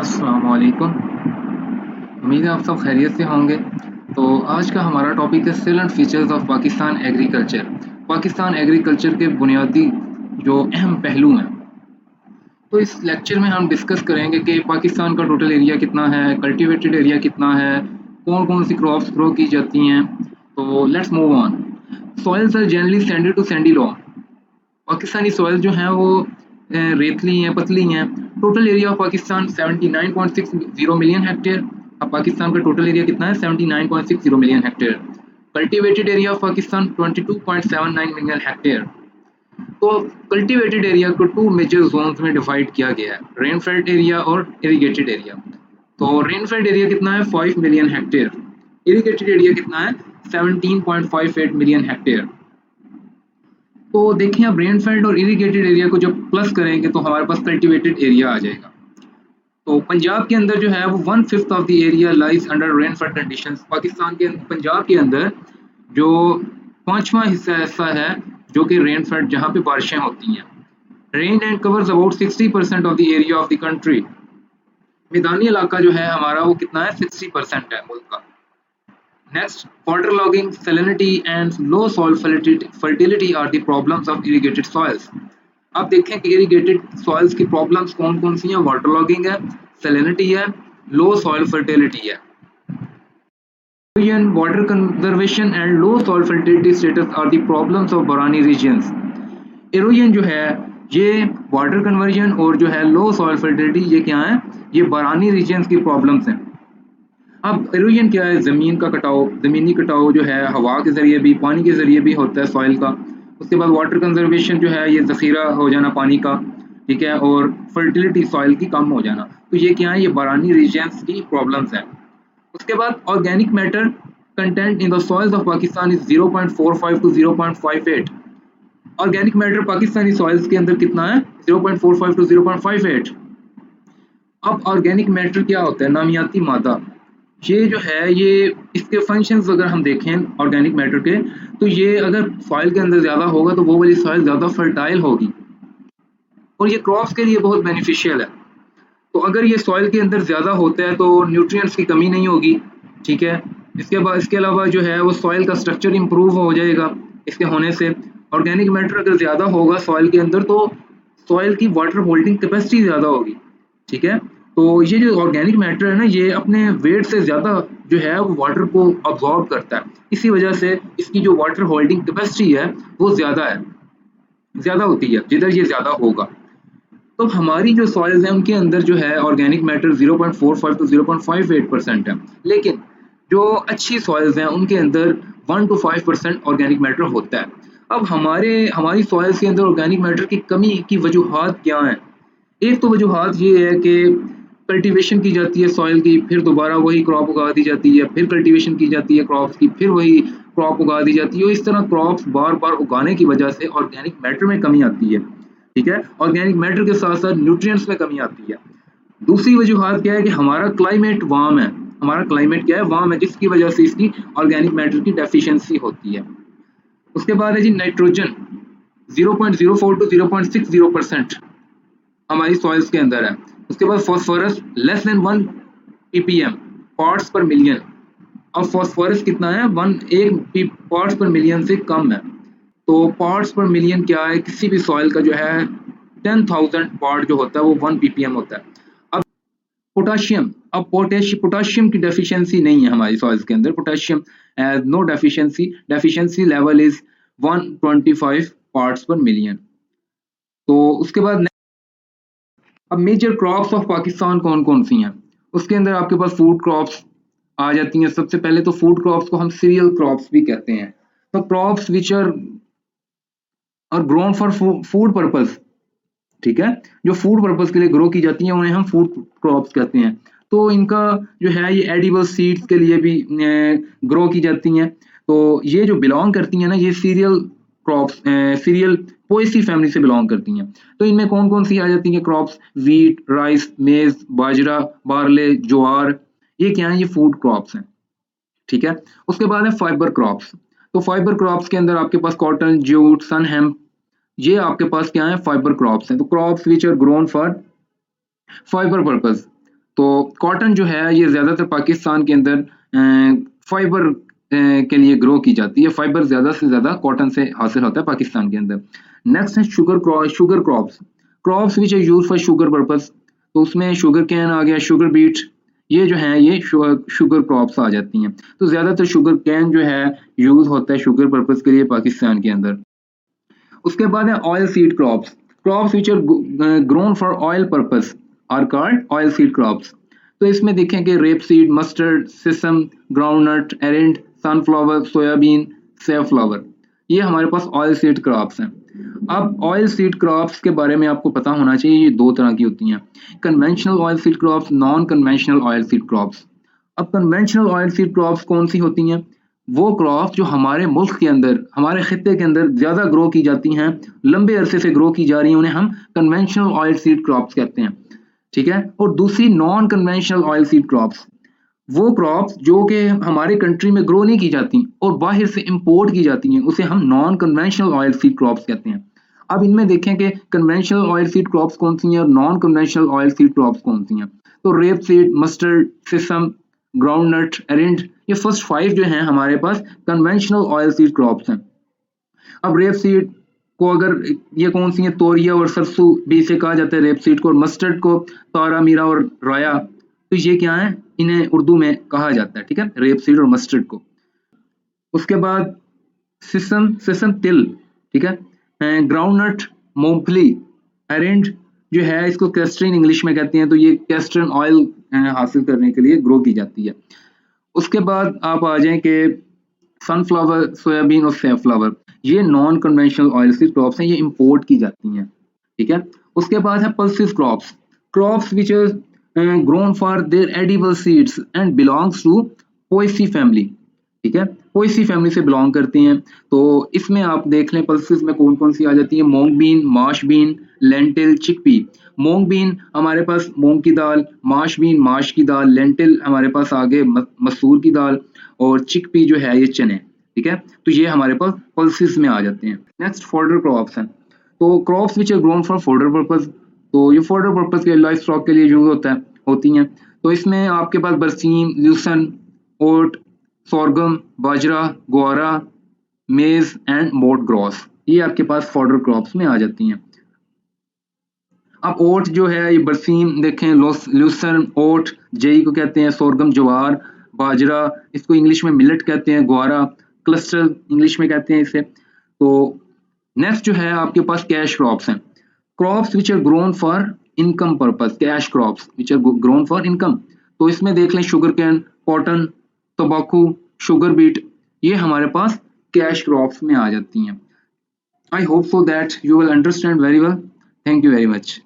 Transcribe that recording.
अस्सलाम वालेकुम। उम्मीद है आप सब खैरियत से होंगे। तो आज का हमारा टॉपिक है salient features of Pakistan agriculture. Pakistan agriculture के बुनियादी जो अहम पहलू हैं, तो इस लेक्चर में हम डिस्कस करेंगे कि पाकिस्तान का टोटल एरिया कितना है, कल्टीवेटेड एरिया कितना है, कौन कौन सी क्रॉप्स ग्रो की जाती हैं। तो let's move on. Soils are generally sandy to sandy loam. Pakistani soil जो हैं वो रेतली हैं, पतली हैं। Total area of Pakistan 79.60 million hectare. अब पाकिस्तान का टोटल एरिया कितना है? 79.60 million hectare. Cultivated area of Pakistan 22.79 million hectare. तो कल्टीवेटेड एरिया को टू मेजर जोन्स में डिवाइड किया गया है, रेनफेल्ड एरिया और इरिगेटेड एरिया। तो रेनफेल्ड एरिया कितना है? 5 मिलियन हेक्टेयर। इरिगेटेड एरिया कितना है? 17.58 मिलियन हेक्टेयर। तो देखिए, अब रेनफेल्ड और इरिगेटेड एरिया को जब प्लस करेंगे तो हमारे पास कल्टीवेटेड एरिया आ जाएगा। तो पंजाब के अंदर जो है वो 1/5 of the area lies under rainfed conditions. Pakistan के पंजाब के अंदर जो 5वां हिस्सा ऐसा है जो कि रेनफेल्ड, जहाँ पे बारिशें होती हैं। Rain and covers about 60% of the area of the country. मैदानी इलाका जो है हमारा वो कितना है? 60% है मुल्क का। Next, waterlogging, salinity and low soil fertility are the problems of irrigated soils. अब देखें कि irrigated soils की problems कौन कौन सी हैं? waterlogging है, salinity है, low soil fertility है। Erosion, water conservation and low soil fertility status are the problems of Barani regions. Erosion जो है ये water conversion और जो है low soil fertility, ये क्या है? ये बरानी regions की problems हैं। अब एरोजन क्या है? ज़मीन का कटाव। ज़मीनी कटाव जो है हवा के ज़रिए भी, पानी के ज़रिए भी होता है सॉइल का। उसके बाद वाटर कंजर्वेशन जो है, ये ज़ख़ीरा हो जाना पानी का, ठीक है, और फर्टिलिटी सॉइल की कम हो जाना। तो ये क्या है? ये बरानी रीजन्स की प्रॉब्लम्स हैं। उसके बाद organic matter content in the soils of Pakistan is 0.45 to 0.58। Organic matter Pakistani soils के अंदर कितना है? 0.45 टू 0.58। अब ऑर्गेनिक मैटर क्या होता है? नामियाती मादा। ये जो है, ये इसके फंक्शंस अगर हम देखें ऑर्गेनिक मैटर के, तो ये अगर सॉइल के अंदर ज़्यादा होगा तो वो वाली सॉइल ज़्यादा फर्टाइल होगी और ये क्रॉप्स के लिए बहुत बेनिफिशियल है। तो अगर ये सॉइल के अंदर ज़्यादा होता है तो न्यूट्रिएंट्स की कमी नहीं होगी, ठीक है। इसके अलावा जो है वो सॉइल का स्ट्रक्चर इम्प्रूव हो जाएगा इसके होने से। ऑर्गेनिक मैटर अगर ज़्यादा होगा सॉइल के अंदर तो सॉइल की वाटर होल्डिंग कैपेसिटी ज़्यादा होगी, ठीक है। तो ये जो ऑर्गेनिक मैटर है ना, ये अपने वेट से ज़्यादा जो है वो वाटर को अब्जॉर्ब करता है। इसी वजह से इसकी जो वाटर होल्डिंग कैपेसिटी है वो ज़्यादा होती है जिधर ये ज़्यादा होगा। तो हमारी जो सॉइल्स हैं उनके अंदर जो है ऑर्गेनिक मैटर 0.45 टू 0.58% है, लेकिन जो अच्छी सॉइल्स हैं उनके अंदर 1 to 5% ऑर्गेनिक मैटर होता है। अब हमारी सॉइल्स के अंदर ऑर्गेनिक मैटर की कमी की वजूहात क्या हैं? एक तो वजूहात ये है कि कल्टीवेशन की जाती है सॉइल की, फिर दोबारा वही क्रॉप उगा दी जाती है, फिर कल्टीवेशन की जाती है क्रॉप्स की, फिर वही क्रॉप उगा दी जाती है। और इस तरह क्रॉप्स बार बार उगाने की वजह से ऑर्गेनिक मैटर में कमी आती है, ठीक है। ऑर्गेनिक मैटर के साथ साथ न्यूट्रिएंट्स में कमी आती है। दूसरी वजूहात क्या है कि हमारा क्लाइमेट वार्म है। हमारा क्लाइमेट क्या है? वार्म है, जिसकी वजह से इसकी ऑर्गेनिक मैटर की डेफिशिएंसी होती है। उसके बाद है जी नाइट्रोजन, 0.04 टू 0.60% हमारी सॉइल्स के अंदर है। उसके बाद phosphorus less than 1 ppm parts per million. अब फॉस्फोरस कितना है? 1 पार्ट्स पर मिलियन से कम है। तो पार्ट्स पर मिलियन क्या है? किसी भी सॉइल का जो है 10,000 पार्ट जो होता है वो 1 ppm होता है। अब पोटाशियम, अब पोटाशियम की डेफिशिएंसी नहीं है हमारी सॉइल्स के अंदर। Potassium has no deficiency level is 125 parts per million. तो उसके बाद अब मेजर क्रॉप्स ऑफ पाकिस्तान कौन कौन सी हैं? उसके अंदर आपके पास फूड क्रॉप्स आ जाती हैं। सबसे पहले तो फूड क्रॉप्स को हम सीरियल क्रॉप्स भी कहते हैं। तो crops which are grown for food purpose, ठीक है, जो फूड पर्पस के लिए ग्रो की जाती हैं उन्हें हम फूड क्रॉप्स कहते हैं। तो इनका जो है ये एडिबल सीड्स के लिए भी ग्रो की जाती हैं। तो ये जो बिलोंग करती हैं ना, ये cereal crops, serial Poaceae family से बिलोंग करती हैं। तो इनमें कौन कौन सी आ जाती हैं क्रॉप्स? वीट, राइस, मेज, बाजरा, बार्ले, ज्वार, ये क्या है? ये फूड क्रॉप्स हैं, ठीक है। उसके बाद है फाइबर क्रॉप्स। तो फाइबर क्रॉप्स के अंदर आपके पास कॉटन, जूट, सन हेम्प, ये आपके पास क्या है? फाइबर क्रॉप्स हैं। तो crops which are grown for fibre purpose. तो कॉटन जो है ये ज़्यादातर पाकिस्तान के अंदर फाइबर के लिए ग्रो की जाती है। फाइबर ज़्यादा से ज़्यादा कॉटन से हासिल होता है पाकिस्तान के अंदर। नेक्स्ट है sugar crops which are use for sugar purpose. तो उसमें शुगर कैन आ गया, शुगर बीट, ये जो है ये शुगर क्रॉप्स आ जाती हैं। तो ज़्यादातर शुगर कैन जो है यूज होता है शुगर पर्पस के लिए पाकिस्तान के अंदर। उसके बाद है oil seed crops which are grown for oil purpose are called oil seed crops. तो इसमें देखें कि rape seed, mustard, sesame, groundnut, एरेंड, सनफ्लावर, सोयाबीन, सेफ्लावर, ये हमारे पास ऑयल सीड क्रॉप्स हैं। अब ऑयल सीड क्रॉप्स के बारे में आपको पता होना चाहिए, ये दो तरह की होती हैं, conventional oil seed crops, non conventional oil seed crops. अब कन्वेंशनल ऑयल सीड क्रॉप्स कौन सी होती हैं? वो क्रॉप जो हमारे मुल्क के अंदर, हमारे खित्ते के अंदर ज़्यादा ग्रो की जाती हैं, लंबे अरसे से ग्रो की जा रही हैं, उन्हें हम कन्वेंशनल ऑयल सीड क्रॉप्स कहते हैं, ठीक है। और दूसरी non conventional oil seed crops, वो क्रॉप्स जो कि हमारे कंट्री में ग्रो नहीं की जाती और बाहर से इंपोर्ट की जाती हैं, उसे हम non conventional oil seed crops कहते हैं। अब इनमें देखें कि कन्वेंशनल ऑयल सीड क्रॉप्स कौन सी हैं और non conventional oil seed crops कौन सी हैं। तो rape seed, mustard, sesame, groundnut, errand, ये फर्स्ट 5 जो हैं हमारे पास कन्वेंशनल ऑयल सीड क्रॉप्स हैं। अब रेप सीड को अगर ये कौन सी है, तोरिया और सरसों भी इसे कहा जाता है रेप सीड को, और मस्टर्ड को तारा, मीरा और राया, तो ये क्या है, इन्हें उर्दू में कहा जाता है, ठीक है, रेप सीड और मस्टर्ड को। उसके बाद सिसम तिल, ठीक है, ग्राउंडनट मूंगफली, एरेंड जो है इसको कैस्टरिन इंग्लिश में कहते हैं, तो ये कैस्टरिन ऑयल हासिल करने के लिए ग्रो की जाती है। उसके बाद आप आ जाएं कि सनफ्लावर, सोयाबीन और सेफ्लावर, ये non conventional oil seed crops हैं, ये इंपोर्ट की जाती हैं, ठीक है। उसके बाद है pulses crops which are grown for their edible seeds and belongs to Poaceae family, ठीक है, पोएसी फैमिली से बिलोंग करती हैं। तो इसमें आप देख लें पल्सिस में कौन कौन सी आ जाती है, moong bean, mash bean, lentil, chickpea. Moong bean हमारे पास मूंग की दाल, माश बीन माश की दाल, लेंटिल हमारे पास आगे मसूर की दाल, और चिकपी जो है ये चने, ठीक है। तो ये हमारे पास पल्सिस में आ जाते हैं। नेक्स्ट फोल्डर क्रॉप्स हैं। तो crops which are grown for fodder purpose, तो ये फोल्डर पर्पस के लाइफ स्टॉक के लिए यूज होती हैं। तो इसमें आपके पास बरसीम, ल्यूसन, ओट, सोरगम, बाजरा, ग्वारा, मेज एंड मोट ग्रॉस, ये आपके पास फोल्डर क्रॉप्स में आ जाती हैं। अब ओट जो है, ये बरसीम देखें, ल्यूसन, ओट जेई को कहते हैं, सोरगम ज्वार, बाजरा इसको इंग्लिश में मिलेट कहते हैं, ग्वारा क्लस्टर इंग्लिश में कहते हैं इसे। तो नेक्स्ट जो है आपके पास कैश क्रॉप्स हैं, crops which are grown for income purpose, cash crops which are grown for income. तो इसमें देख लें शुगर कैन, कॉटन, तंबाकू, शुगर बीट, ये हमारे पास कैश क्रॉप्स में आ जाती हैं। I hope so that you will understand very well. Thank you very much.